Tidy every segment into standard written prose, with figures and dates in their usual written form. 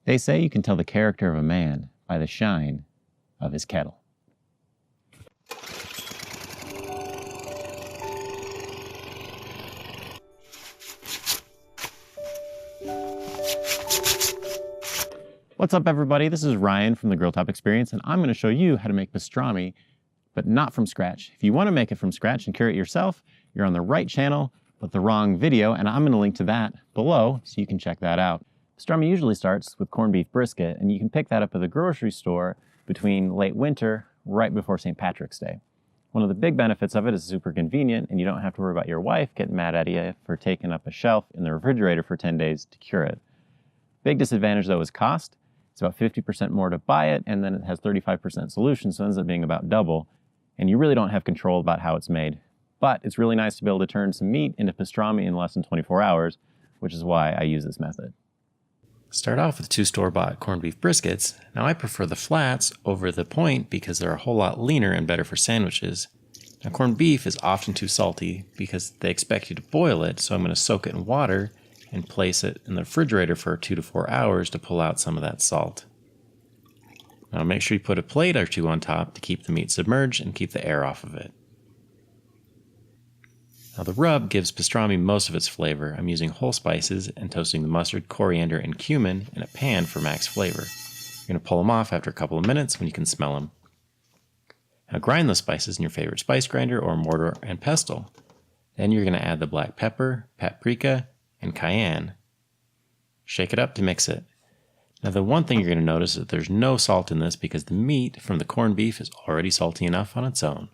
They say you can tell the character of a man by the shine of his kettle. What's up, everybody? This is Ryan from the Grill Top Experience, and I'm going to show you how to make pastrami, but not from scratch. If you want to make it from scratch and cure it yourself, you're on the right channel, but the wrong video, and I'm going to link to that below so you can check that out. Pastrami usually starts with corned beef brisket, and you can pick that up at the grocery store between late winter, right before St. Patrick's Day. One of the big benefits of it is super convenient, and you don't have to worry about your wife getting mad at you for taking up a shelf in the refrigerator for 10 days to cure it. Big disadvantage, though, is cost. It's about 50% more to buy it, and then it has 35% solution, so it ends up being about double, and you really don't have control about how it's made. But it's really nice to be able to turn some meat into pastrami in less than 24 hours, which is why I use this method. Start off with 2 store-bought corned beef briskets. Now I prefer the flats over the point because they're a whole lot leaner and better for sandwiches. Now corned beef is often too salty because they expect you to boil it, so I'm going to soak it in water and place it in the refrigerator for 2 to 4 hours to pull out some of that salt. Now make sure you put a plate or 2 on top to keep the meat submerged and keep the air off of it. Now the rub gives pastrami most of its flavor. I'm using whole spices and toasting the mustard, coriander, and cumin in a pan for max flavor. You're going to pull them off after a couple of minutes when you can smell them. Now grind those spices in your favorite spice grinder or mortar and pestle. Then you're going to add the black pepper, paprika, and cayenne. Shake it up to mix it. Now the one thing you're going to notice is that there's no salt in this because the meat from the corned beef is already salty enough on its own.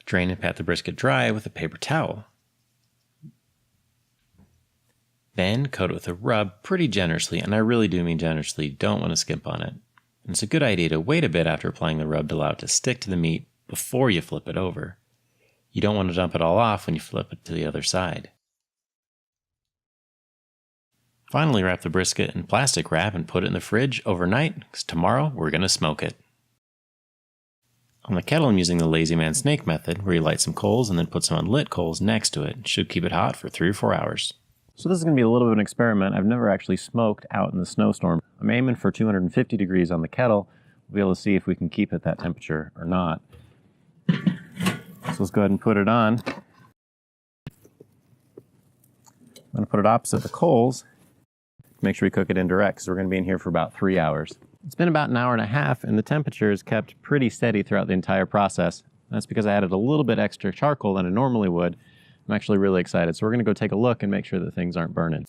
Drain and pat the brisket dry with a paper towel. Then coat it with a rub pretty generously, and I really do mean generously, don't want to skimp on it. And it's a good idea to wait a bit after applying the rub to allow it to stick to the meat before you flip it over. You don't want to dump it all off when you flip it to the other side. Finally, wrap the brisket in plastic wrap and put it in the fridge overnight, because tomorrow we're going to smoke it. On the kettle, I'm using the lazy man snake method, where you light some coals and then put some unlit coals next to it. It should keep it hot for 3 or 4 hours. So this is going to be a little bit of an experiment. I've never actually smoked out in the snowstorm. I'm aiming for 250 degrees on the kettle. We'll be able to see if we can keep it that temperature or not. So let's go ahead and put it on. I'm going to put it opposite the coals. Make sure we cook it indirect, because we're going to be in here for about 3 hours. It's been about an hour and a half, and the temperature is kept pretty steady throughout the entire process. That's because I added a little bit extra charcoal than I normally would. I'm actually really excited. So we're going to go take a look and make sure that things aren't burning.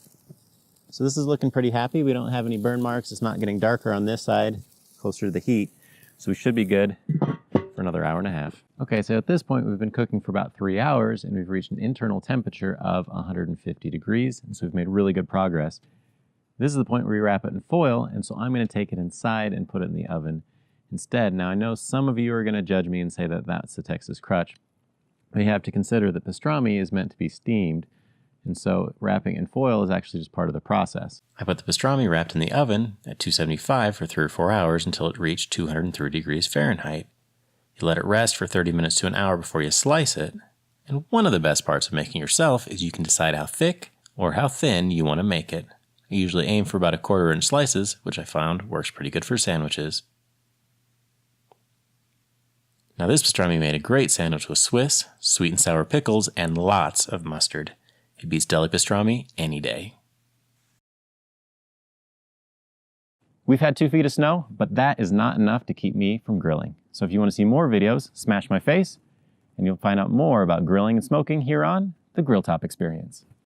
So this is looking pretty happy. We don't have any burn marks. It's not getting darker on this side, closer to the heat. So we should be good for another hour and a half. Okay, so at this point, we've been cooking for about 3 hours, and we've reached an internal temperature of 150 degrees. And so we've made really good progress. This is the point where you wrap it in foil, and so I'm going to take it inside and put it in the oven instead. Now, I know some of you are going to judge me and say that that's the Texas crutch, but you have to consider that pastrami is meant to be steamed, and so wrapping in foil is actually just part of the process. I put the pastrami wrapped in the oven at 275 for 3 or 4 hours until it reached 203 degrees Fahrenheit. You let it rest for 30 minutes to an hour before you slice it, and one of the best parts of making yourself is you can decide how thick or how thin you want to make it. I usually aim for about 1/4 inch slices, which I found works pretty good for sandwiches. Now this pastrami made a great sandwich with Swiss, sweet and sour pickles, and lots of mustard. It beats deli pastrami any day. We've had 2 feet of snow, but that is not enough to keep me from grilling. So if you want to see more videos, smash my face, and you'll find out more about grilling and smoking here on the Grill Top Experience.